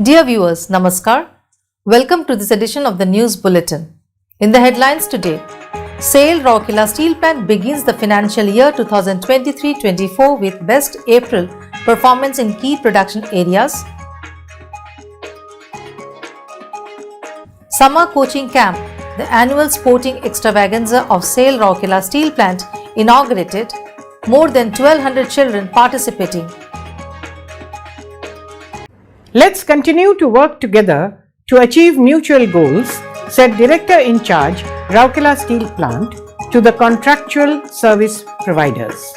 Dear viewers, Namaskar. Welcome to this edition of the News Bulletin. In the headlines today, SAIL Rourkela Steel Plant begins the financial year 2023-24 with best April performance in key production areas. Summer Coaching Camp, the annual sporting extravaganza of SAIL Rourkela Steel Plant, inaugurated. More than 1,200 children participating. Let's continue to work together to achieve mutual goals, said Director in Charge, Rourkela Steel Plant, to the contractual service providers.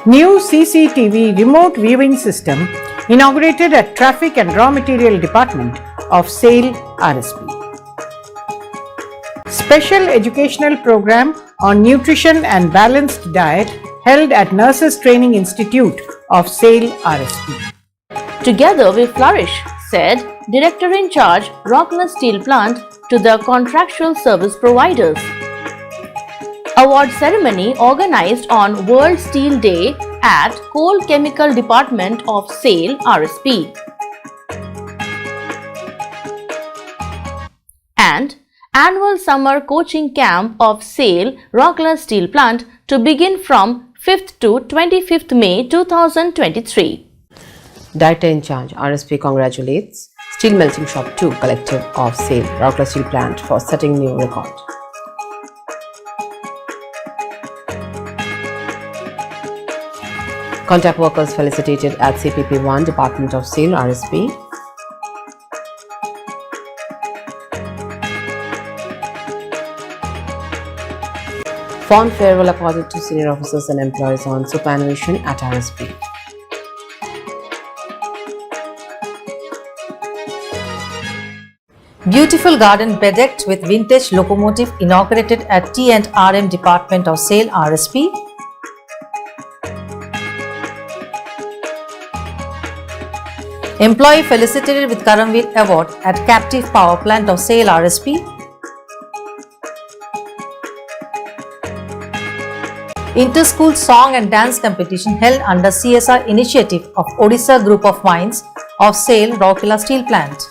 New CCTV remote viewing system inaugurated at Traffic and Raw Material Department of SAIL RSP. Special educational program on nutrition and balanced diet held at Nurses Training Institute of SAIL RSP. Together we flourish, said Director in Charge, Rourkela Steel Plant, to the contractual service providers. Award ceremony organized on World Steel Day at Coal Chemical Department of SAIL RSP. And annual summer coaching camp of SAIL Rourkela Steel Plant to begin from 5th to 25th May 2023. Director in Charge, RSP congratulates Steel Melting Shop 2 Collective of SAIL Rourkela Steel Plant for setting new record. Contact workers felicitated at CPP 1 Department of SAIL RSP. Fond farewell accorded to senior officers and employees on superannuation at RSP. Beautiful garden bedecked with vintage locomotive inaugurated at T&RM Department of SAIL RSP. Employee felicitated with Karamveer Award at Captive Power Plant of SAIL RSP. Inter-school song and dance competition held under CSR initiative of Odisha Group of Mines of SAIL Rourkela Steel Plant.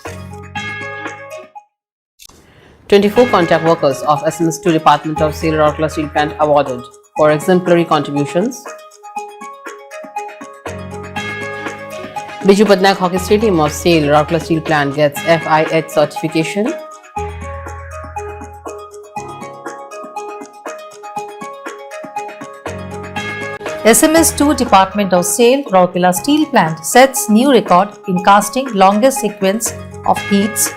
24 contact workers of SMS2 Department of SAIL Rourkela Steel Plant awarded for exemplary contributions. Biju Padnaik Hockey Stadium of SAIL Rourkela Steel Plant gets FIH certification. SMS2 Department of SAIL Rourkela Steel Plant sets new record in casting longest sequence of heats.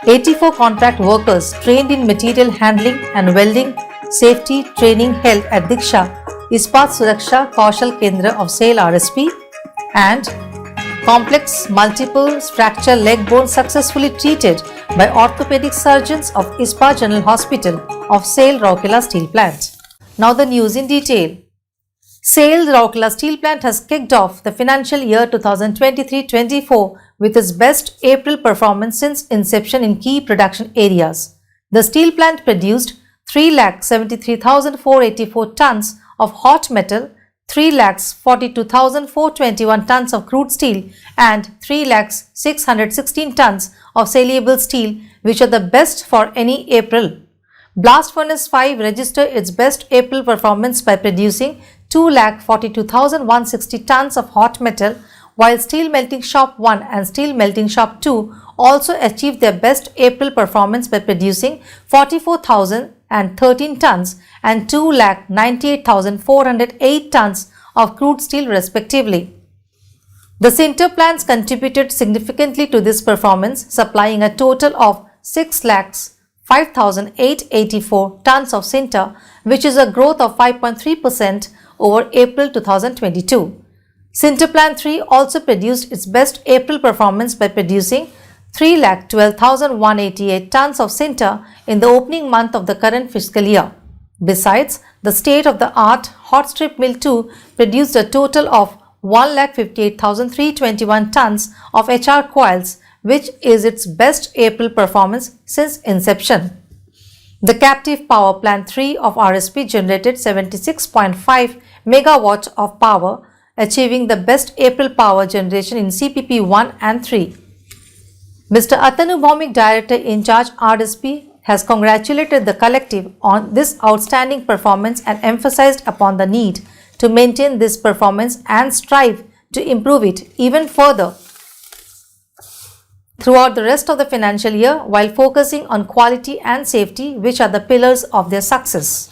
84 contract workers trained in material handling and welding safety training held at Diksha Ispat Suraksha Kaushal Kendra of SAIL RSP. And complex multiple fracture leg bone successfully treated by orthopedic surgeons of Ispat General Hospital of SAIL Rourkela Steel Plant. Now the news in detail. SAIL Rourkela Steel Plant has kicked off the financial year 2023-24 with its best April performance since inception in key production areas. The steel plant produced 3,73,484 tons of hot metal, 3,42,421 tons of crude steel and 3,616 tons of saleable steel, which are the best for any April. Blast Furnace 5 registered its best April performance by producing 2,42,160 tons of hot metal, while Steel Melting Shop 1 and Steel Melting Shop 2 also achieved their best April performance by producing 44,013 tons and 2,98,408 tons of crude steel respectively. The sinter plants contributed significantly to this performance, supplying a total of 6,05,884 tons of sinter, which is a growth of 5.3% over April 2022. Sinter Plant 3 also produced its best April performance by producing 3,12,188 tons of sinter in the opening month of the current fiscal year. Besides, the state-of-the-art Hot Strip Mill 2 produced a total of 1,58,321 tons of HR coils, which is its best April performance since inception. The captive power plant 3 of RSP generated 76.5 megawatt of power, achieving the best April power generation in CPP 1 and 3. Mr. Atanu Bhaumik, Director in charge RSP, has congratulated the collective on this outstanding performance and emphasized upon the need to maintain this performance and strive to improve it even further throughout the rest of the financial year while focusing on quality and safety, which are the pillars of their success.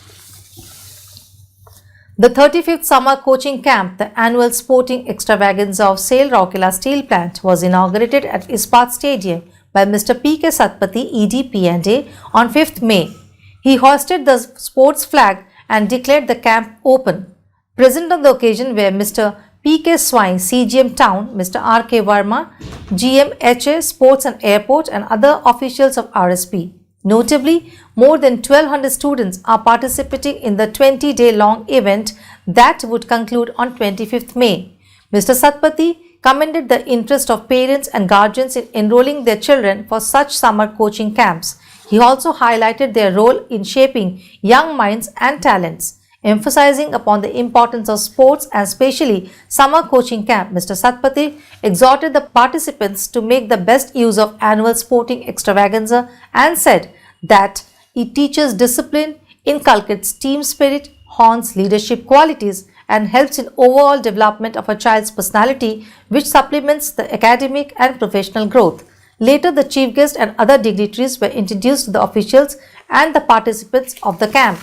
The 35th Summer Coaching Camp, the annual sporting extravaganza of SAIL Rourkela Steel Plant, was inaugurated at Ispat Stadium by Mr. P.K. Satpathy, ED P&A, on 5th May. He hoisted the sports flag and declared the camp open. Present on the occasion were Mr. P.K. Swine, CGM Town, Mr. R.K. Verma, GM HA Sports and Airport, and other officials of RSP. Notably, more than 1200 students are participating in the 20-day-long event that would conclude on 25th May. Mr. Satpathy commended the interest of parents and guardians in enrolling their children for such summer coaching camps. He also highlighted their role in shaping young minds and talents. Emphasizing upon the importance of sports and especially summer coaching camp, Mr. Satpathy exhorted the participants to make the best use of annual sporting extravaganza and said that it teaches discipline, inculcates team spirit, hones leadership qualities, and helps in overall development of a child's personality, which supplements the academic and professional growth. Later, the chief guest and other dignitaries were introduced to the officials and the participants of the camp.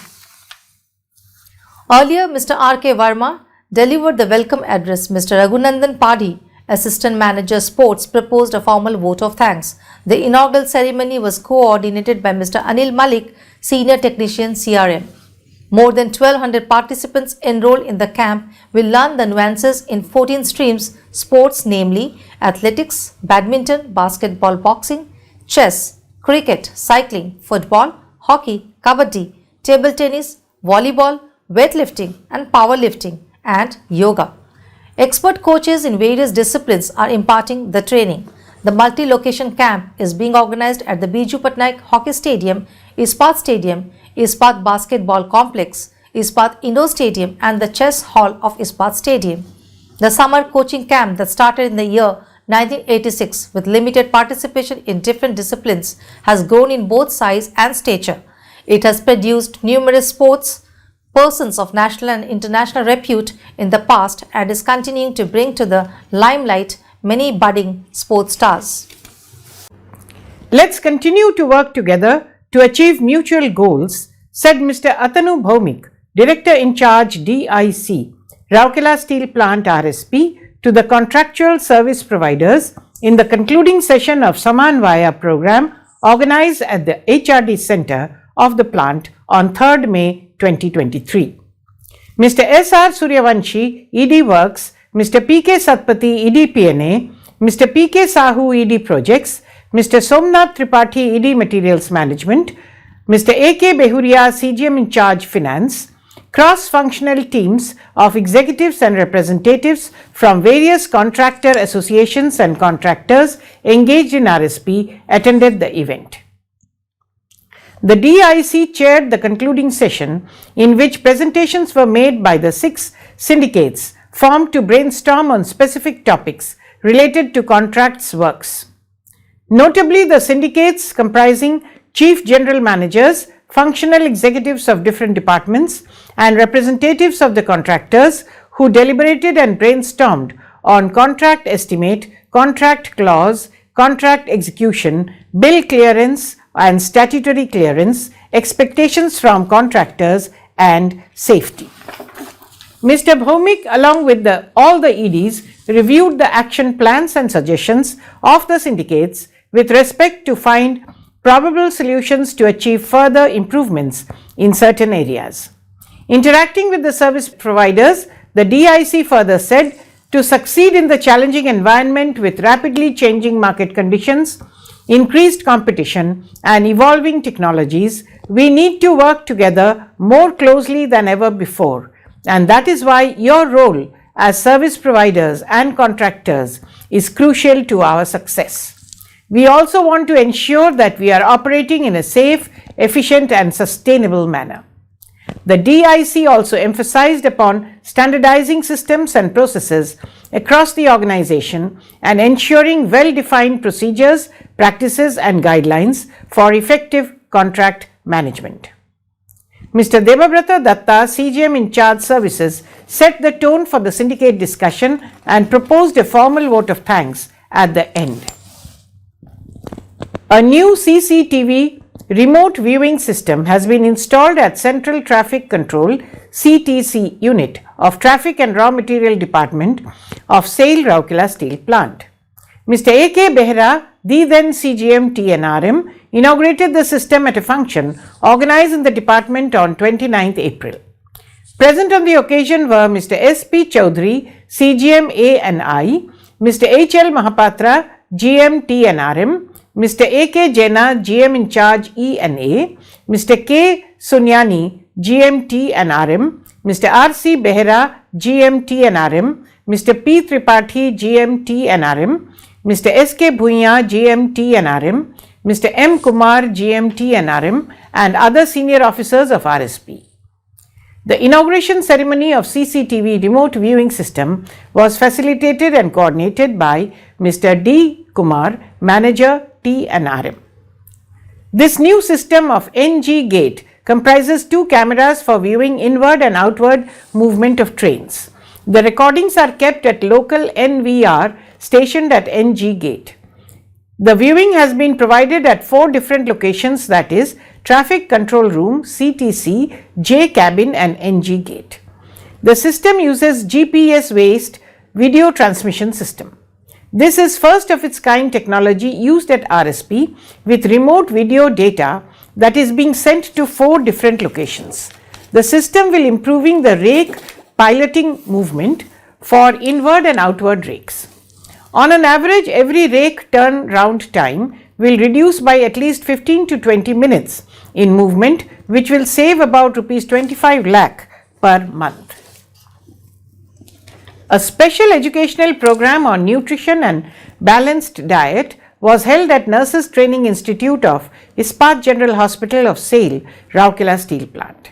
Earlier, Mr. R.K. Verma delivered the welcome address. Mr. Raghunandan Padhi, Assistant Manager Sports, proposed a formal vote of thanks. The inaugural ceremony was coordinated by Mr. Anil Malik, Senior Technician CRM. More than 1200 participants enrolled in the camp will learn the nuances in 14 streams sports, namely athletics, badminton, basketball, boxing, chess, cricket, cycling, football, hockey, kabaddi, table tennis, volleyball, weightlifting and powerlifting, and yoga. Expert coaches in various disciplines are imparting the training. The multi-location camp is being organized at the Biju Patnaik Hockey Stadium, Ispat Stadium, Ispat Basketball Complex, Ispat Indoor Stadium, and the Chess Hall of Ispat Stadium. The summer coaching camp that started in the year 1986 with limited participation in different disciplines has grown in both size and stature. It has produced numerous sports persons of national and international repute in the past and is continuing to bring to the limelight many budding sports stars. Let's continue to work together to achieve mutual goals, said Mr. Atanu Bhaumik, Director in charge DIC, Rourkela Steel Plant RSP, to the contractual service providers in the concluding session of Samanvaya program organized at the HRD Center of the plant on 3rd May 2023. Mr. S.R. Suryavanshi, ED Works, Mr. P.K. Satpathy, ED PNA, Mr. P.K. Sahu, ED Projects, Mr. Somnath Tripathi, ED Materials Management, Mr. A.K. Behuria, CGM in charge Finance, cross-functional teams of executives and representatives from various contractor associations and contractors engaged in RSP attended the event. The DIC chaired the concluding session, in which presentations were made by the 6 syndicates formed to brainstorm on specific topics related to contracts works. Notably, the syndicates comprising chief general managers, functional executives of different departments, and representatives of the contractors who deliberated and brainstormed on contract estimate, contract clause, contract execution, bill clearance and statutory clearance, expectations from contractors, and safety. Mr. Bhaumik, along with all the EDs, reviewed the action plans and suggestions of the syndicates with respect to find probable solutions to achieve further improvements in certain areas. Interacting with the service providers, the DIC further said, to succeed in the challenging environment with rapidly changing market conditions, increased competition and evolving technologies, we need to work together more closely than ever before, and that is why your role as service providers and contractors is crucial to our success. We also want to ensure that we are operating in a safe, efficient and sustainable manner. The DIC also emphasized upon standardizing systems and processes across the organization and ensuring well-defined procedures, practices and guidelines for effective contract management. Mr. Debabrata Datta, CGM in charge services, set the tone for the syndicate discussion and proposed a formal vote of thanks at the end. A new CCTV remote viewing system has been installed at Central Traffic Control CTC unit of Traffic and Raw Material Department of SAIL Rourkela Steel Plant. Mr. A.K. Behra, the then CGM TNRM, inaugurated the system at a function organized in the department on 29th April. Present on the occasion were Mr. S.P. Chaudhary, CGM A&I, Mr. H.L. Mahapatra, GM TNRM, Mr. A.K. Jaina, GM in charge E&A, Mr. K. Sunyani, GM TNRM, Mr. R.C. Behra, GM TNRM, Mr. P. Tripathi, GM TNRM, Mr. S.K. Bhuiya, GM TNRM, Mr. M. Kumar, GM TNRM and other senior officers of RSP. The inauguration ceremony of CCTV remote viewing system was facilitated and coordinated by Mr. D. Kumar, Manager TNRM. This new system of NG gate comprises 2 cameras for viewing inward and outward movement of trains. The recordings are kept at local NVR stationed at NG gate. The viewing has been provided at 4 different locations, that is Traffic Control Room, CTC, J Cabin and NG Gate. The system uses GPS-based video transmission system. This is first of its kind technology used at RSP with remote video data that is being sent to 4 different locations. The system will improving the rake piloting movement for inward and outward rakes. On an average, every rake turn round time will reduce by at least 15 to 20 minutes in movement, which will save about Rs 25 lakh per month. A special educational program on nutrition and balanced diet was held at Nurses Training Institute of Ispat General Hospital of SAIL, Rourkela Steel Plant.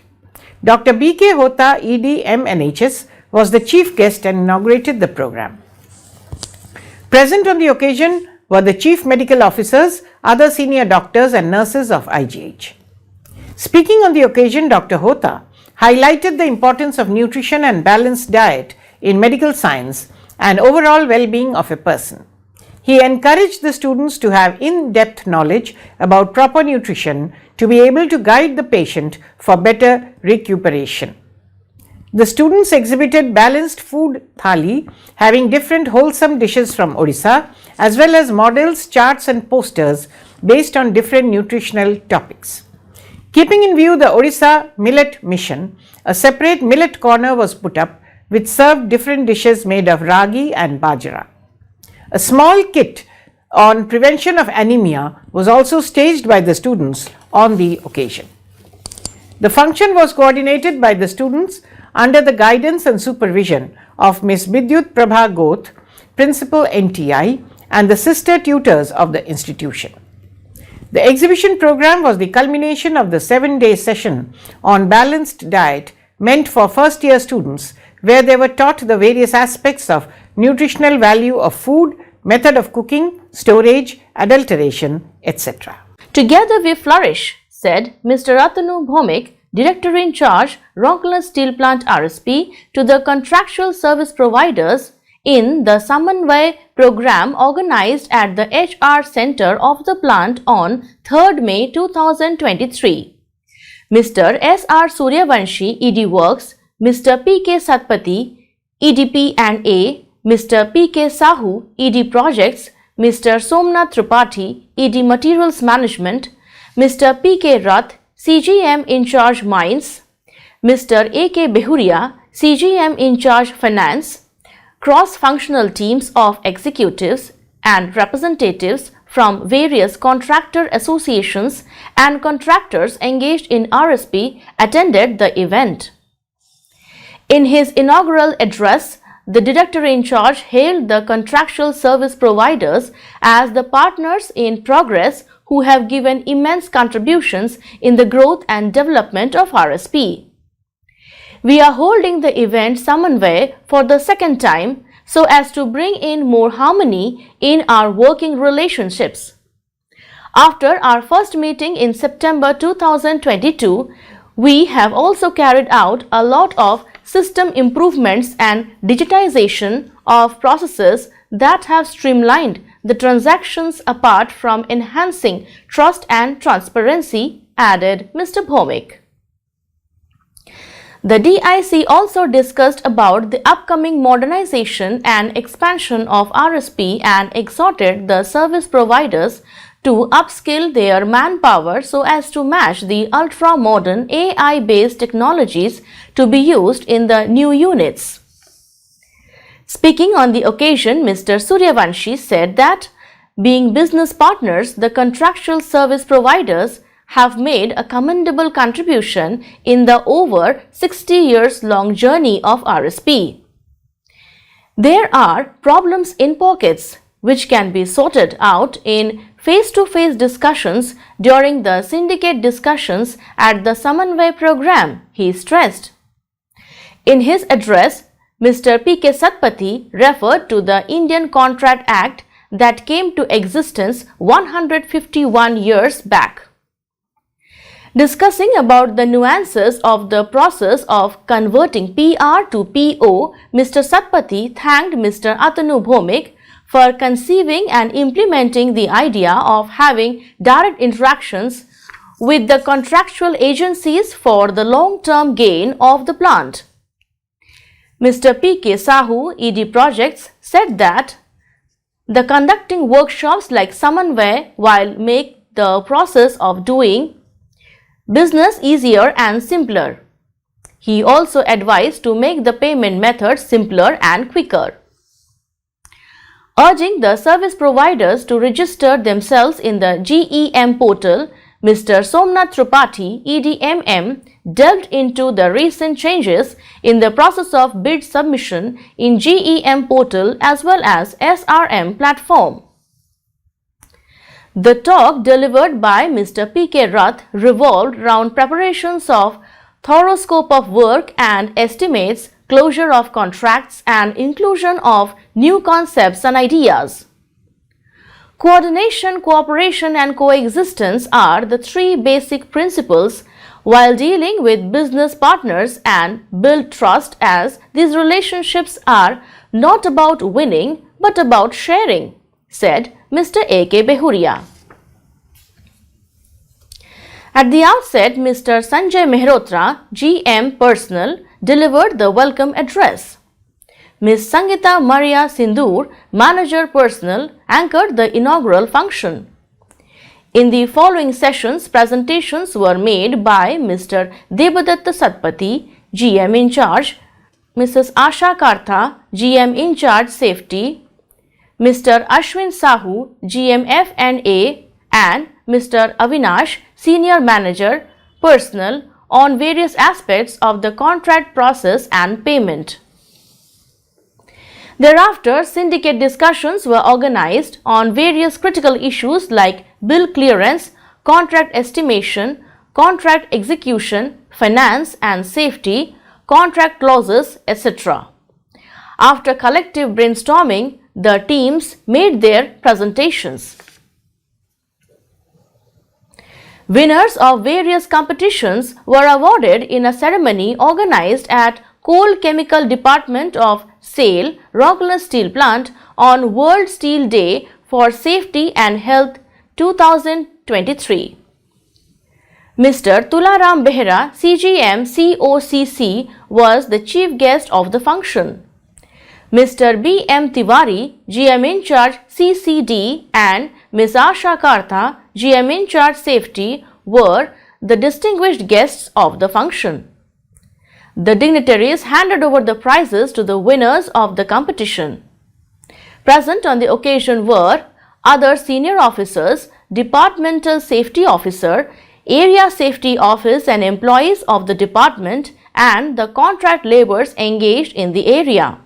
Dr. B.K. Hota, ED MNHS, was the chief guest and inaugurated the program. Present on the occasion were the chief medical officers, other senior doctors and nurses of IGH. Speaking on the occasion, Dr. Hota highlighted the importance of nutrition and balanced diet in medical science and overall well-being of a person. He encouraged the students to have in-depth knowledge about proper nutrition to be able to guide the patient for better recuperation. The students exhibited balanced food thali having different wholesome dishes from Odisha as well as models, charts and posters based on different nutritional topics. Keeping in view the Odisha Millet Mission, a separate millet corner was put up which served different dishes made of ragi and bajra. A small kit on prevention of anemia was also staged by the students on the occasion. The function was coordinated by the students under the guidance and supervision of Ms. Bidyut Prabha Goth, Principal NTI and the sister tutors of the institution. The exhibition program was the culmination of the 7-day session on balanced diet meant for first year students, where they were taught the various aspects of nutritional value of food, method of cooking, storage, adulteration, etc. Together we flourish, said Mr. Atanu Bhomik, Director in charge, Rourkela Steel Plant RSP, to the contractual service providers in the Samanvay program organized at the HR Center of the plant on 3rd May 2023. Mr. S.R. Suryavanshi, ED Works, Mr. P.K. Satpati, EDP and A, Mr. P.K. Sahu, ED Projects, Mr. Somnath Tripathi, ED Materials Management, Mr. P.K. Rath, CGM in charge Mines, Mr. A.K. Behuria, CGM in charge Finance, cross-functional teams of executives and representatives from various contractor associations and contractors engaged in RSP attended the event. In his inaugural address, the director in charge hailed the contractual service providers as the partners in progress who have given immense contributions in the growth and development of RSP. We are holding the event Samanvay for the second time so as to bring in more harmony in our working relationships. After our first meeting in September 2022, we have also carried out a lot of system improvements and digitization of processes that have streamlined the transactions apart from enhancing trust and transparency, added Mr. Bhomik. The DIC also discussed about the upcoming modernization and expansion of RSP and exhorted the service providers to upskill their manpower so as to match the ultra-modern AI-based technologies to be used in the new units. Speaking on the occasion, Mr. Suryavanshi said that, being business partners, the contractual service providers have made a commendable contribution in the over 60 years long journey of RSP. There are problems in pockets which can be sorted out in face-to-face discussions during the syndicate discussions at the Samanvay program, he stressed. In his address, Mr. P.K. Satpathy referred to the Indian Contract Act that came to existence 151 years back. Discussing about the nuances of the process of converting PR to PO, Mr. Satpathy thanked Mr. Atanu Bhomik for conceiving and implementing the idea of having direct interactions with the contractual agencies for the long-term gain of the plant. Mr. P.K. Sahu, ED Projects, said that the conducting workshops like Samanvay will make the process of doing business easier and simpler. He also advised to make the payment method simpler and quicker. Urging the service providers to register themselves in the GEM portal, Mr. Somnath Tripathi, EDMM, delved into the recent changes in the process of bid submission in GEM portal as well as SRM platform. The talk delivered by Mr. P.K. Rath revolved around preparations of thorough scope of work and estimates, closure of contracts and inclusion of new concepts and ideas. Coordination, cooperation and coexistence are the three basic principles while dealing with business partners and build trust, as these relationships are not about winning but about sharing, said Mr. A.K. Behuria. At the outset, Mr. Sanjay Mehrotra, GM Personnel, delivered the welcome address. Ms. Sangeeta Maria Sindur, Manager Personnel, anchored the inaugural function. In the following sessions, presentations were made by Mr. Debadatta Satpathy, GM in charge, Mrs. Asha Kartha, GM in charge Safety, Mr. Ashwin Sahu, GM F&A, and Mr. Avinash, Senior Manager, Personnel, on various aspects of the contract process and payment. Thereafter, syndicate discussions were organized on various critical issues like bill clearance, contract estimation, contract execution, finance and safety, contract clauses, etc. After collective brainstorming, the teams made their presentations. Winners of various competitions were awarded in a ceremony organized at Coal Chemical Department of SAIL, Rourkela Steel Plant on World Steel Day for Safety and Health 2023. Mr. Tularam Behra, CGM COCC, was the chief guest of the function. Mr. B.M. Tiwari, GM in charge CCD, and Ms. Asha Kartha, GM in charge Safety, were the distinguished guests of the function. The dignitaries handed over the prizes to the winners of the competition. Present on the occasion were other senior officers, Departmental Safety Officer, Area Safety Office and employees of the department and the contract laborers engaged in the area.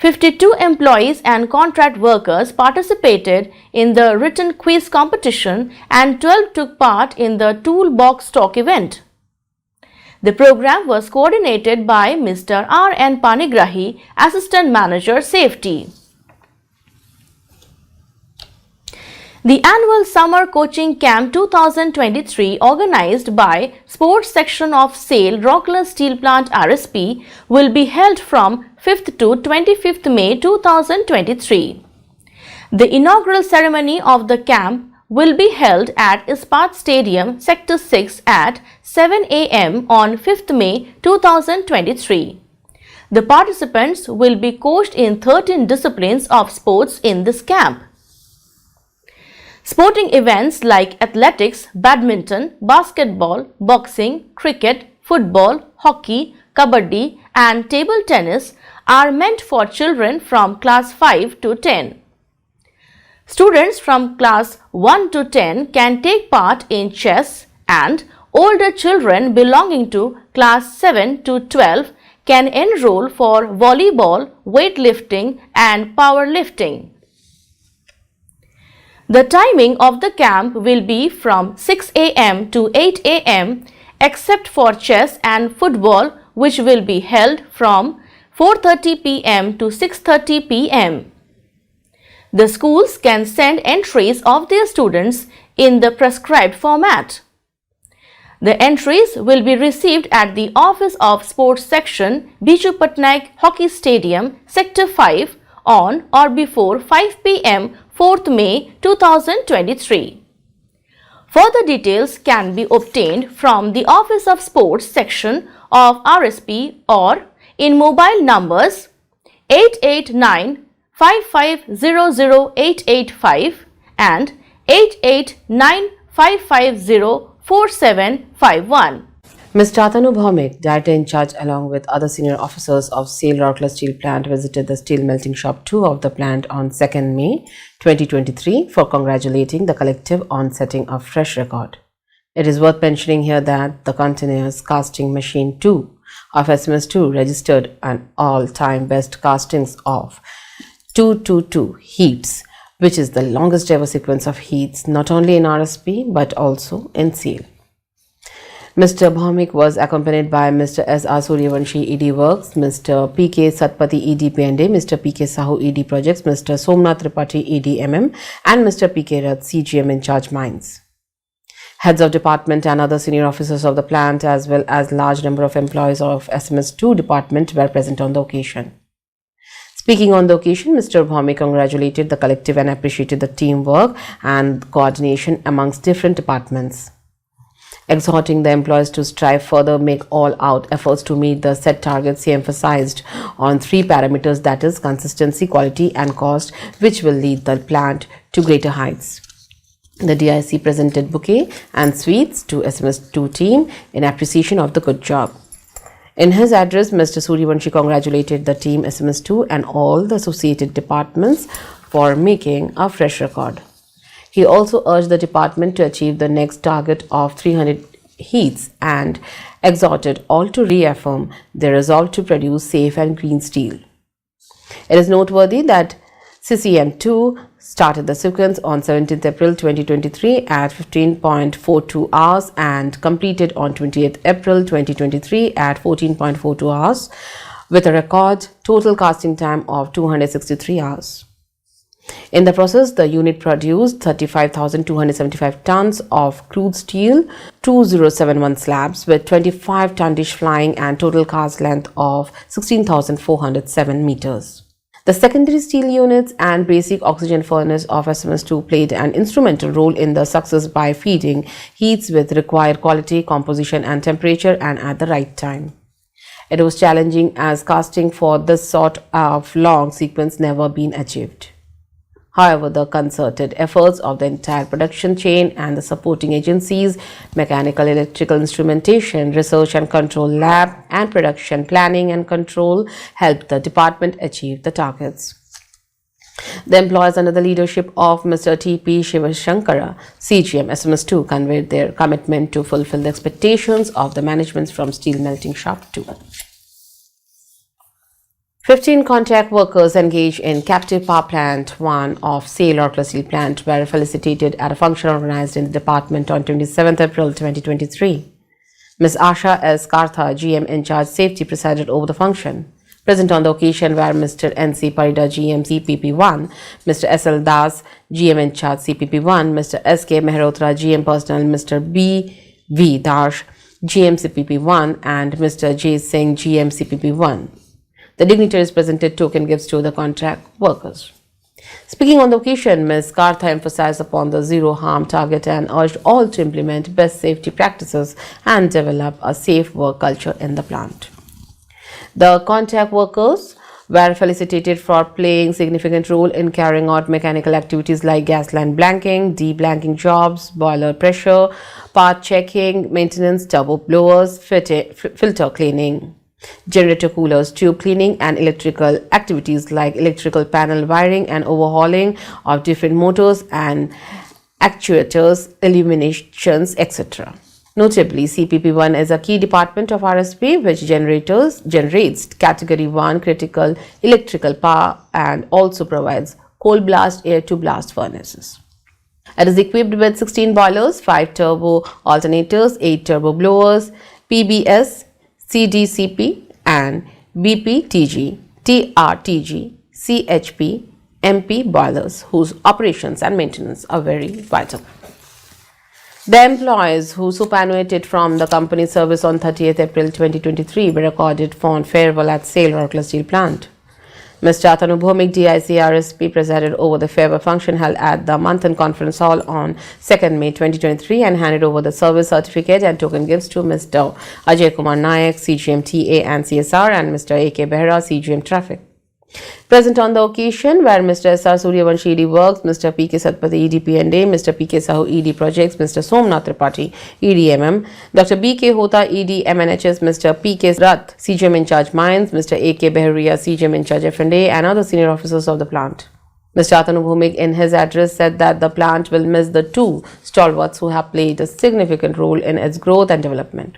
52 employees and contract workers participated in the written quiz competition and 12 took part in the toolbox talk event. The program was coordinated by Mr. R.N. Panigrahi, Assistant Manager Safety. The annual Summer Coaching Camp 2023 organized by Sports Section of SAIL Rockler Steel Plant RSP will be held from 5th to 25th May 2023. The inaugural ceremony of the camp will be held at Ispat Stadium, Sector 6 at 7 a.m. on 5th May 2023. The participants will be coached in 13 disciplines of sports in this camp. Sporting events like athletics, badminton, basketball, boxing, cricket, football, hockey, kabaddi and table tennis are meant for children from class 5 to 10. Students from class 1 to 10 can take part in chess and older children belonging to class 7 to 12 can enroll for volleyball, weightlifting and powerlifting. The timing of the camp will be from 6 a.m. to 8 a.m. except for chess and football, which will be held from 4:30 p.m. to 6:30 p.m. The schools can send entries of their students in the prescribed format. The entries will be received at the Office of Sports Section, Biju Patnaik Hockey Stadium, Sector 5 on or before 5 p.m. 4th May 2023. Further details can be obtained from the Office of Sports section of RSP or in mobile numbers 889 5500 885 and 889 550 4751. Mr. Atanu Bhaumik, Director in Charge, along with other senior officers of SAIL Rockler Steel Plant, visited the steel melting shop 2 of the plant on 2nd May 2023 for congratulating the collective on setting a fresh record. It is worth mentioning here that the continuous casting machine 2 of SMS2 registered an all-time best castings of 222 heats, which is the longest ever sequence of heats not only in RSP but also in SAIL. Mr. Bhaumik was accompanied by Mr. S.R. Suryavanshi, ED Works, Mr. P.K. Satpathy, ED P&A, Mr. P.K. Sahu, ED Projects, Mr. Somnath Tripathi, ED MM, and Mr. P.K. Rath, CGM in charge Mines. Heads of department and other senior officers of the plant as well as large number of employees of SMS2 department were present on the occasion. Speaking on the occasion, Mr. Bhaumik congratulated the collective and appreciated the teamwork and coordination amongst different departments, exhorting the employees to strive further, make all-out efforts to meet the set targets. He emphasized on 3 parameters, that is consistency, quality and cost, which will lead the plant to greater heights. The DIC presented bouquet and sweets to SMS2 team in appreciation of the good job. In his address, Mr. Suryavanshi congratulated the team SMS2 and all the associated departments for making a fresh record. He also urged the department to achieve the next target of 300 heats and exhorted all to reaffirm their resolve to produce safe and green steel. It is noteworthy that CCM2 started the sequence on 17th April 2023 at 15.42 hours and completed on 28th April 2023 at 14.42 hours with a record total casting time of 263 hours. In the process, the unit produced 35,275 tons of crude steel, 2071 slabs with 25 ton dish flying and total cast length of 16,407 meters. The secondary steel units and basic oxygen furnace of SMS2 played an instrumental role in the success by feeding heats with required quality, composition and temperature and at the right time. It was challenging as casting for this sort of long sequence never been achieved. However, the concerted efforts of the entire production chain and the supporting agencies, mechanical, electrical instrumentation, research and control lab, and production planning and control helped the department achieve the targets. The employees under the leadership of Mr. T.P. Shivashankara, CGM SMS2, conveyed their commitment to fulfill the expectations of the management from Steel Melting Shop 2. 15 contract workers engaged in captive power plant 1 of SAIL Rourkela Steel Plant were felicitated at a function organized in the department on 27th April 2023. Ms. Asha S. Kartha, GM in charge safety, presided over the function. Present on the occasion were Mr. N.C. Parida, GM CPP1, Mr. S.L. Das, GM in charge CPP1, Mr. S.K. Mehrotra, GM personnel, Mr. B.V. Dash, GM CPP1 and Mr. J. Singh, GM CPP1. The dignitaries presented token gifts to the contract workers. Speaking on the occasion, Ms. Kartha emphasized upon the zero harm target and urged all to implement best safety practices and develop a safe work culture in the plant. The contract workers were felicitated for playing significant role in carrying out mechanical activities like gas line blanking, de-blanking jobs, boiler pressure, part checking, maintenance, turbo blowers, filter cleaning, generator coolers, tube cleaning and electrical activities like electrical panel wiring and overhauling of different motors and actuators, illuminations, etc. Notably, CPP1 is a key department of RSP which generates category 1 critical electrical power and also provides coal blast air to blast furnaces. It is equipped with 16 boilers, 5 turbo alternators, 8 turbo blowers, PBS, CDCP and BPTG, TRTG, CHP, MP boilers whose operations and maintenance are very vital. The employees who superannuated from the company's service on 30th April 2023 were accorded fond farewell at SAIL Rourkela Steel Plant. Mr. Atanu Bhomik, DIC RSP, presided over the farewell function held at the Manthan Conference Hall on 2nd May 2023 and handed over the service certificate and token gifts to Mr. Ajay Kumar Nayak, CGM TA and CSR, and Mr. A.K. Behra, CGM Traffic. Present on the occasion were Mr. S.R. Suryavanshi, ED Works, Mr. P.K. Satpathy, ED P&A, Mr. P.K. Sahu, ED Projects, Mr. Somnath Tripathi, ED MM, Dr. B.K. Hota, ED MNHS, Mr. P.K. Rath, CGM in charge Mines, Mr. A.K. Beharia, CGM in charge F&A, and other senior officers of the plant. Mr. Atanu Bhomik in his address said that the plant will miss the two stalwarts who have played a significant role in its growth and development.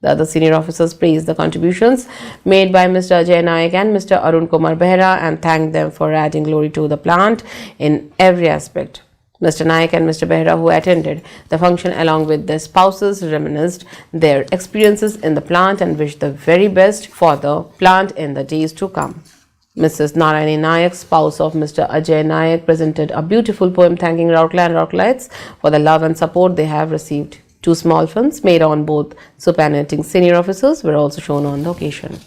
The other senior officers praised the contributions made by Mr. Ajay Nayak and Mr. Arun Kumar Behra and thanked them for adding glory to the plant in every aspect. Mr. Nayak and Mr. Behra, who attended the function along with their spouses, reminisced their experiences in the plant and wished the very best for the plant in the days to come. Mrs. Narayani Nayak, spouse of Mr. Ajay Nayak, presented a beautiful poem thanking Rourkela and Rourkelites for the love and support they have received. Two small films made on both superannuating senior officers were also shown on the occasion.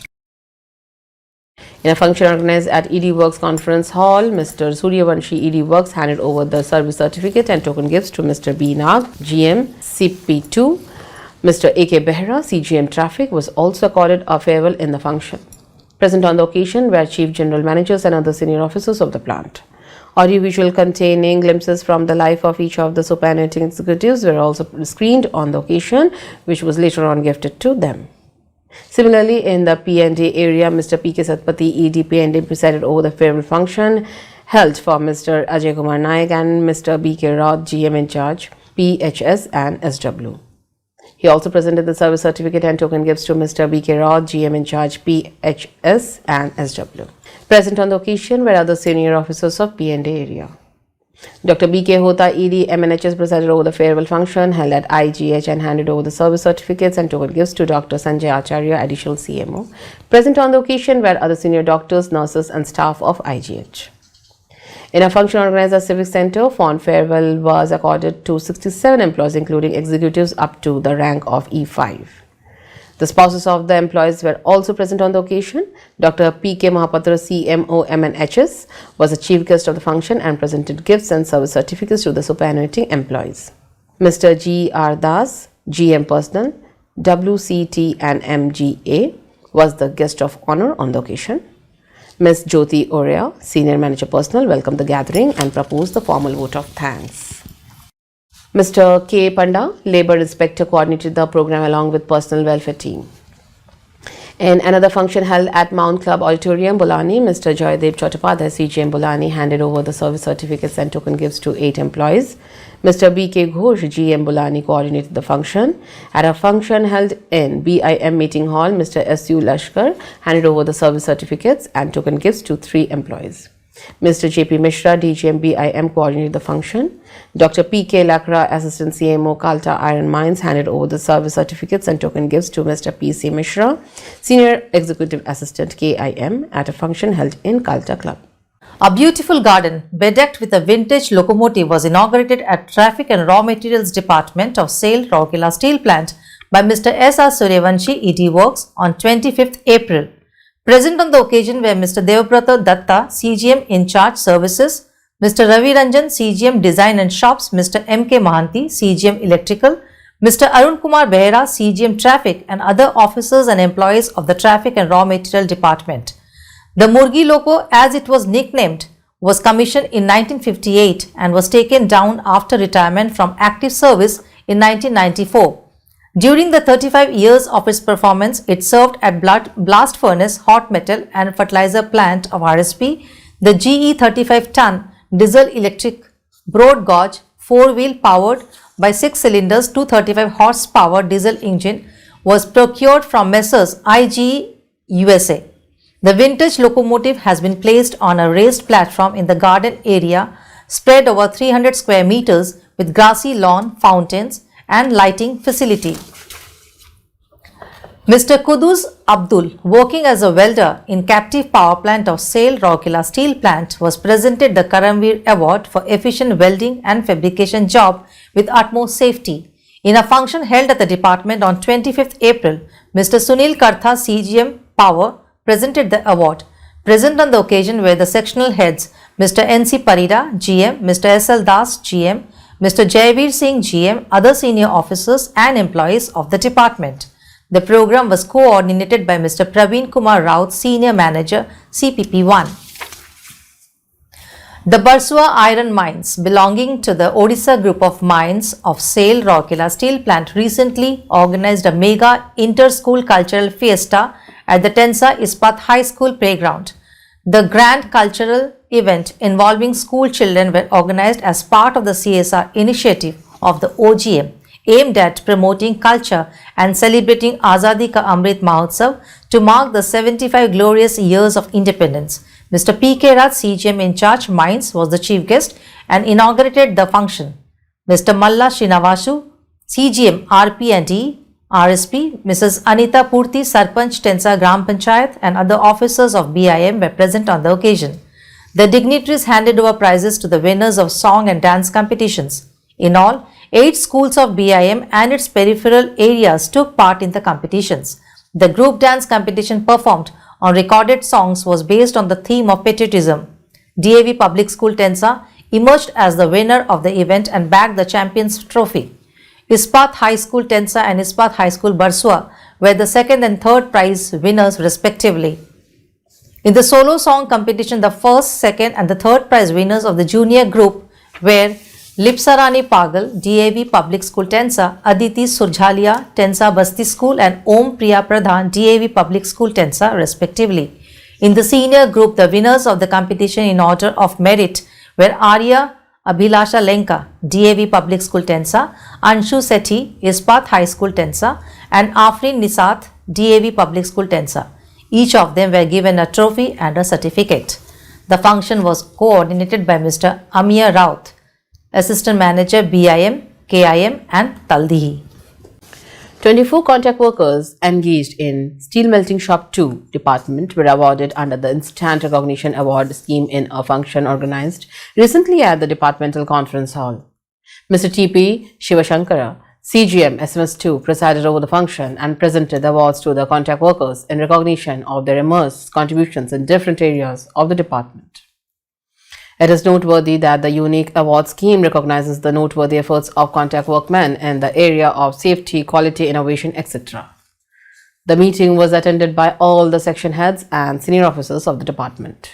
In a function organized at ED Works Conference Hall, Mr. Suryavanshi, ED Works, handed over the service certificate and token gifts to Mr. B. Nag, GM, CP2. Mr. A.K. Behra, CGM Traffic, was also accorded a farewell in the function. Present on the occasion were Chief General Managers and other senior officers of the plant. Audiovisual containing glimpses from the life of each of the superannuating executives were also screened on the occasion, which was later on gifted to them. Similarly, in the P&A area, Mr. P.K. Satpathy, ED P&A, presided over the farewell function held for Mr. Ajay Kumar Nayak and Mr. B.K. Rath, GM in charge, PHS and SW. He also presented the service certificate and token gifts to Mr. B.K. Rath, GM in charge, PHS and SW. Present on the occasion were other senior officers of P&A area. Dr. B.K. Hota, ED MNHS, presided over the farewell function held at IGH and handed over the service certificates and token gifts to Dr. Sanjay Acharya, additional CMO. Present on the occasion were other senior doctors, nurses and staff of IGH. In a function organized at Civic Center, fond farewell was accorded to 67 employees, including executives up to the rank of E5. The spouses of the employees were also present on the occasion. Dr. P.K. Mahapatra, CMO MNHS, was the chief guest of the function and presented gifts and service certificates to the superannuating employees. Mr. G.R. Das, GM Personnel, WCT and MGA, was the guest of honor on the occasion. Ms. Jyoti Oria, Senior Manager Personnel, welcomed the gathering and proposed the formal vote of thanks. Mr. K. Panda, Labour Inspector, coordinated the program along with Personal Welfare Team. In another function held at Mount Club Auditorium, Bolani, Mr. Joydev Chottapadhyay, CGM Bolani, handed over the service certificates and token gifts to 8 employees. Mr. B.K. Ghosh, GM Bulani, coordinated the function. At a function held in BIM meeting hall, Mr. S.U. Lashkar handed over the service certificates and token gifts to 3 employees. Mr. J.P. Mishra, DGM BIM, coordinated the function. Dr. P.K. Lakra, Assistant CMO, Kalta Iron Mines, handed over the service certificates and token gifts to Mr. P.C. Mishra, Senior Executive Assistant KIM, at a function held in Kalta Club. A beautiful garden bedecked with a vintage locomotive was inaugurated at Traffic and Raw Materials Department of SAIL Rourkela Steel Plant by Mr. S.R. Suryavanshi, ED Works, on 25th April. Present on the occasion were Mr. Devabrata Datta, CGM in charge services, Mr. Ravi Ranjan, CGM Design and Shops, Mr. M.K. Mahanti, CGM Electrical, Mr. Arun Kumar Behera, CGM Traffic, and other officers and employees of the Traffic and Raw Material Department. The Murgi Loco, as it was nicknamed, was commissioned in 1958 and was taken down after retirement from active service in 1994. During the 35 years of its performance, it served at blast furnace, hot metal and fertilizer plant of RSP, the GE 35-ton diesel electric broad gauge 4-wheel powered by 6 cylinders 235 horsepower diesel engine was procured from Messrs. IGE USA. The vintage locomotive has been placed on a raised platform in the garden area spread over 300 square meters with grassy lawn, fountains and lighting facility. Mr. Kudus Abdul, working as a welder in captive power plant of SAIL Rourkela Steel Plant, was presented the Karamveer Award for efficient welding and fabrication job with utmost safety. In a function held at the department on 25th April, Mr. Sunil Kartha, CGM Power, presented the award. Present on the occasion were the sectional heads Mr. N.C. Parida, GM, Mr. S.L. Das, GM, Mr. Jaiveer Singh, GM, other senior officers and employees of the department. The program was coordinated by Mr. Praveen Kumar Raut, Senior Manager, CPP1. The Barsua Iron Mines, belonging to the Odisha Group of Mines of SAIL Rourkela Steel Plant, recently organized a mega inter-school cultural fiesta at the Tensa Ispat High School playground. The grand cultural event involving school children were organized as part of the CSR initiative of the OGM, aimed at promoting culture and celebrating Azadi Ka Amrit Mahotsav to mark the 75 glorious years of independence. Mr. P.K. Raj, CGM in charge Mines, was the chief guest and inaugurated the function. Mr. Malla Srinavasu, CGM RP&E, RSP, Mrs. Anita Purti, Sarpanch, Tensa Gram Panchayat and other officers of BIM were present on the occasion. The dignitaries handed over prizes to the winners of song and dance competitions. In all, 8 schools of BIM and its peripheral areas took part in the competitions. The group dance competition performed on recorded songs was based on the theme of patriotism. DAV Public School Tensa emerged as the winner of the event and bagged the champion's trophy. Ispat High School Tensa and Ispat High School Barsua were the second and third prize winners respectively. In the solo song competition, the first, second and the third prize winners of the junior group were Lipsarani Pagal, DAV Public School Tensa, Aditi Surjhalia, Tensa Basti School and Om Priya Pradhan, DAV Public School Tensa respectively. In the senior group, the winners of the competition in order of merit were Arya Abhilasha Lenka, DAV Public School Tensa, Anshu Sethi, Ispat High School Tensa and Afrin Nisat, DAV Public School Tensa. Each of them were given a trophy and a certificate. The function was coordinated by Mr. Amir Raut, Assistant Manager BIM, KIM and Taldihi. 24 contract workers engaged in Steel Melting Shop 2 department were awarded under the Instant Recognition Award scheme in a function organized recently at the departmental conference hall. Mr. T.P. Shivashankara, CGM SMS2, presided over the function and presented the awards to the contract workers in recognition of their immense contributions in different areas of the department. It is noteworthy that the unique award scheme recognizes the noteworthy efforts of contract workmen in the area of safety, quality, innovation, etc. The meeting was attended by all the section heads and senior officers of the department.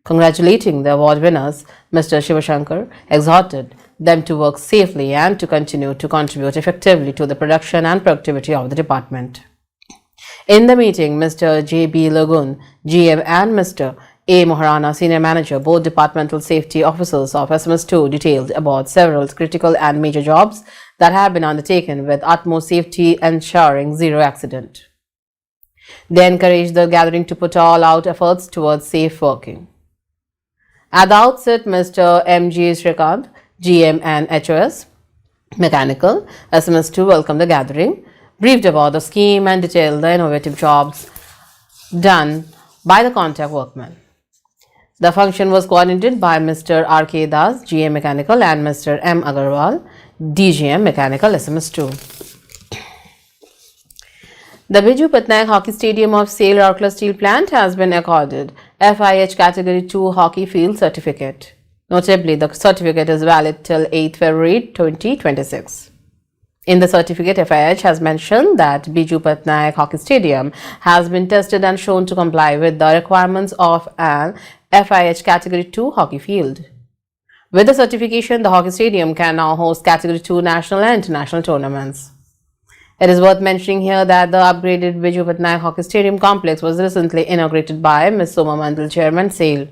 Congratulating the award winners, Mr. Shivashankar exhorted them to work safely and to continue to contribute effectively to the production and productivity of the department. In the meeting, Mr. J.B. Lagun, GM and Mr. A. Moharana, Senior Manager, both Departmental Safety Officers of SMS2, detailed about several critical and major jobs that have been undertaken with utmost safety, ensuring zero accident. They encouraged the gathering to put all out efforts towards safe working. At the outset, Mr. M.G. Shrikant, GM and HOS, Mechanical, SMS2 welcomed the gathering, briefed about the scheme and detailed the innovative jobs done by the contact workmen. The function was coordinated by Mr. R.K. Das, GM Mechanical, and Mr. M. Agarwal, DGM Mechanical, SMS2. The Biju Patnaik Hockey Stadium of SAIL Rourkela Steel Plant has been accorded FIH Category 2 Hockey Field Certificate. Notably, the certificate is valid till 8 February 2026. In the certificate, FIH has mentioned that Biju Patnaik Hockey Stadium has been tested and shown to comply with the requirements of an FIH Category 2 hockey field. With the certification, the hockey stadium can now host Category 2 national and international tournaments. It is worth mentioning here that the upgraded Biju Patnaik Hockey Stadium complex was recently inaugurated by Ms. Soma Mandal, Chairman, SAIL.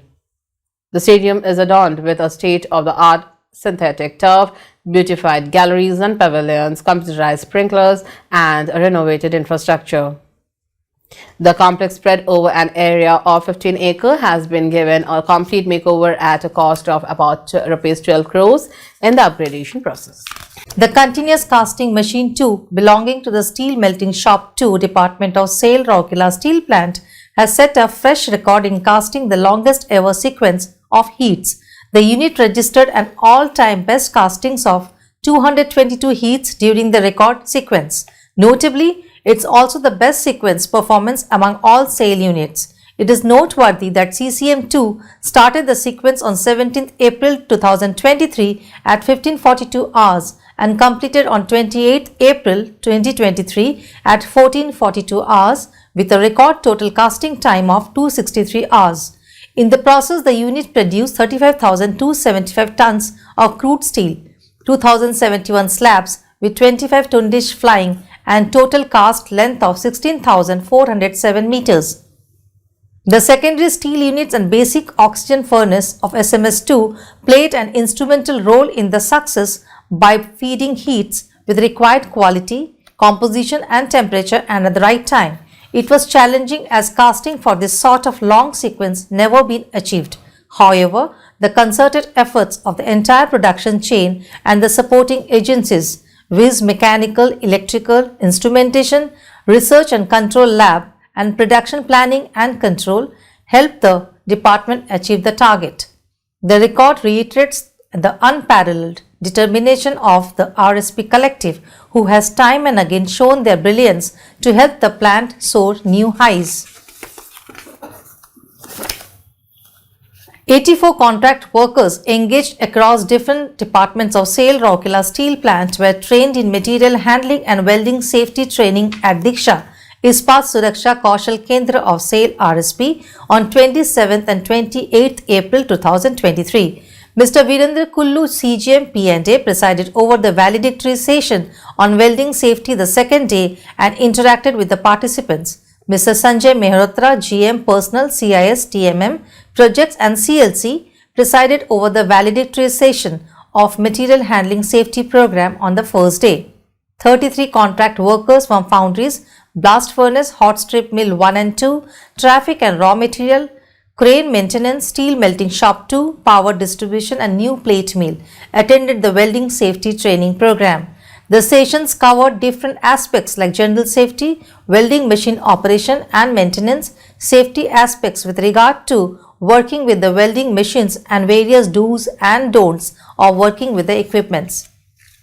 The stadium is adorned with a state-of-the-art synthetic turf, beautified galleries and pavilions, computerized sprinklers, and a renovated infrastructure. The complex, spread over an area of 15 acres, has been given a complete makeover at a cost of about Rs 12 crores in the upgradation process. The Continuous Casting Machine 2, belonging to the Steel Melting Shop 2 Department of SAIL Rourkela Steel Plant, has set a fresh record in casting the longest ever sequence of heats. The unit registered an all-time best castings of 222 heats during the record sequence. Notably, it's also the best sequence performance among all SAIL units. It is noteworthy that CCM2 started the sequence on 17th April 2023 at 15:42 hours and completed on 28th April 2023 at 14:42 hours with a record total casting time of 263 hours. In the process, the unit produced 35,275 tons of crude steel, 2,071 slabs with 25 tonnage flying and total cast length of 16,407 meters. The secondary steel units and basic oxygen furnace of SMS2 played an instrumental role in the success by feeding heats with required quality, composition and temperature and at the right time. It was challenging as casting for this sort of long sequence never been achieved. However, the concerted efforts of the entire production chain and the supporting agencies, viz. Mechanical, Electrical, Instrumentation, Research and Control Lab and Production Planning and Control, helped the department achieve the target. The record reiterates the unparalleled determination of the RSP collective, who has time and again shown their brilliance to help the plant soar new highs. 84 contract workers engaged across different departments of SAIL Rourkela Steel Plant were trained in material handling and welding safety training at Diksha Ispat Suraksha Kaushal Kendra of SAIL RSP on 27th and 28th April 2023. Mr. Virendra Kullu, CGM P&A, presided over the valedictory session on welding safety the second day and interacted with the participants. Mr. Sanjay Mehrotra, GM Personal CIS TMM Projects and CLC, presided over the valedictory session of Material Handling Safety Program on the first day. 33 contract workers from foundries, blast furnace, hot strip mill 1 and 2, traffic and raw material, crane maintenance, steel melting shop 2, power distribution and new plate mill attended the welding safety training program. The sessions covered different aspects like general safety, welding machine operation and maintenance, safety aspects with regard to working with the welding machines and various do's and don'ts of working with the equipments.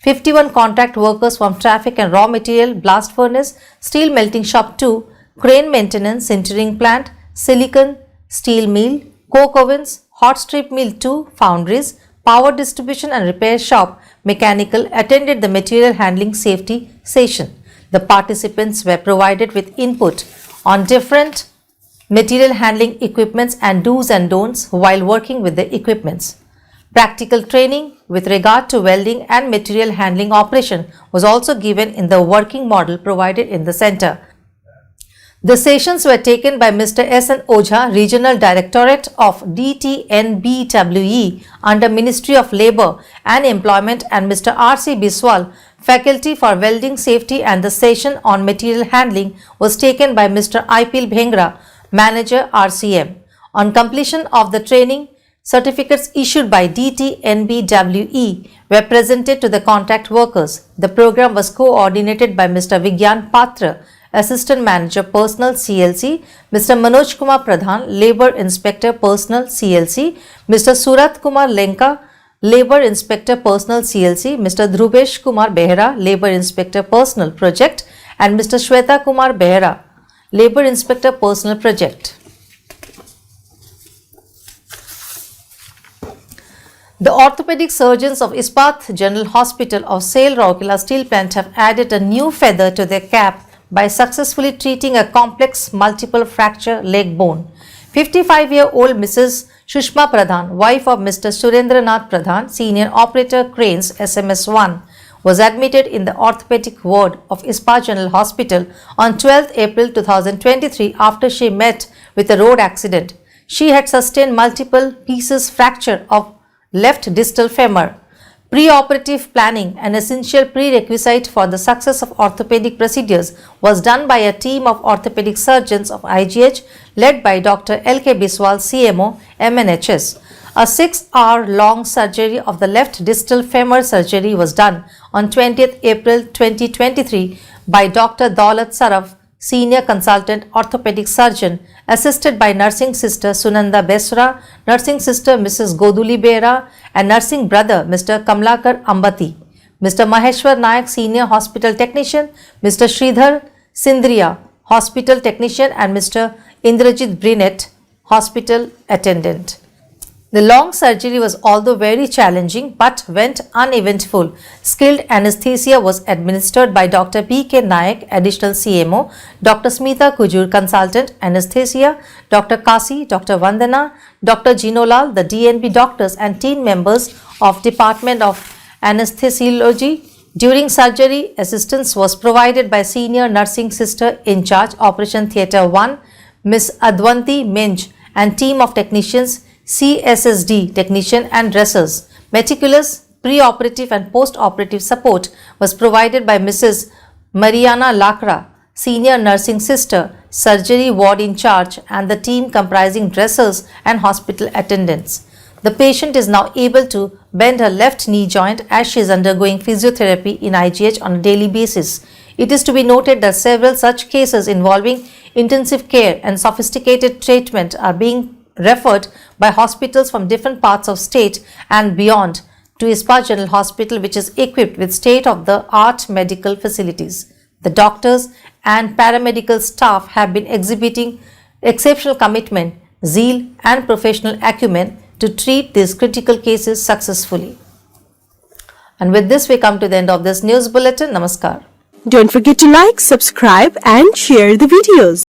51 contract workers from traffic and raw material, blast furnace, steel melting shop 2, crane maintenance, sintering plant, silicon, steel mill, coke ovens, hot strip mill 2, foundries, power distribution and repair shop, mechanical attended the material handling safety session. The participants were provided with input on different material handling equipments and do's and don'ts while working with the equipments. Practical training with regard to welding and material handling operation was also given in the working model provided in the center. The sessions were taken by Mr. S.N. Ojha, Regional Directorate of DTNBWE under Ministry of Labour and Employment, and Mr. R.C. Biswal, Faculty for Welding Safety, and the session on material handling was taken by Mr. Ipil Bhengra, Manager RCM. On completion of the training, certificates issued by DTNBWE were presented to the contract workers. The program was coordinated by Mr. Vigyan Patra, Assistant Manager Personnel CLC, Mr. Manoj Kumar Pradhan, Labour Inspector Personnel CLC, Mr. Surat Kumar Lenka, Labour Inspector Personnel CLC, Mr. Dhruvesh Kumar Behera, Labour Inspector Personnel Project, and Mr. Shweta Kumar Behera, Labour Inspector Personnel Project. The orthopedic surgeons of Ispat General Hospital of SAIL Rourkela Steel Plant have added a new feather to their cap by successfully treating a complex multiple fracture leg bone. 55-year-old Mrs. Shushma Pradhan, wife of Mr. Surendranath Pradhan, Senior Operator Cranes SMS1, was admitted in the orthopedic ward of Ispat General Hospital on 12 April 2023 after she met with a road accident. She had sustained multiple pieces fracture of left distal femur. Pre-operative planning, an essential prerequisite for the success of orthopedic procedures, was done by a team of orthopedic surgeons of IGH led by Dr. L.K. Biswal, CMO, MNHS. A 6-hour-long surgery of the left distal femur surgery was done on 20th April 2023 by Dr. Daulat Saraf, Senior Consultant Orthopedic Surgeon, assisted by Nursing Sister Sunanda Besra, Nursing Sister Mrs. Goduli Bera, and Nursing Brother Mr. Kamlakar Ambati. Mr. Maheshwar Nayak, Senior Hospital Technician, Mr. Sridhar Sindriya, Hospital Technician, and Mr. Indrajit Brinet, Hospital Attendant. The long surgery was although very challenging but went uneventful. Skilled anesthesia was administered by Dr. P.K. Nayak, Additional CMO, Dr. Smita Kujur, Consultant Anesthesia, Dr. Kasi, Dr. Vandana, Dr. Jinolal, the DNB doctors and team members of Department of Anesthesiology. During surgery, assistance was provided by Senior Nursing Sister in charge, Operation Theatre 1, Ms. Adwanti Minj, and team of technicians, CSSD technician and dressers. Meticulous pre-operative and post-operative support was provided by Mrs. Mariana Lakra, Senior Nursing Sister, Surgery Ward in charge, and the team comprising dressers and hospital attendants. The patient is now able to bend her left knee joint as she is undergoing physiotherapy in IGH on a daily basis. It is to be noted that several such cases involving intensive care and sophisticated treatment are being referred by hospitals from different parts of state and beyond to Ispat General Hospital, which is equipped with state-of-the-art medical facilities. The doctors and paramedical staff have been exhibiting exceptional commitment, zeal and professional acumen to treat these critical cases successfully. And with this, we come to the end of this news bulletin. Namaskar. Don't forget to like, subscribe and share the videos.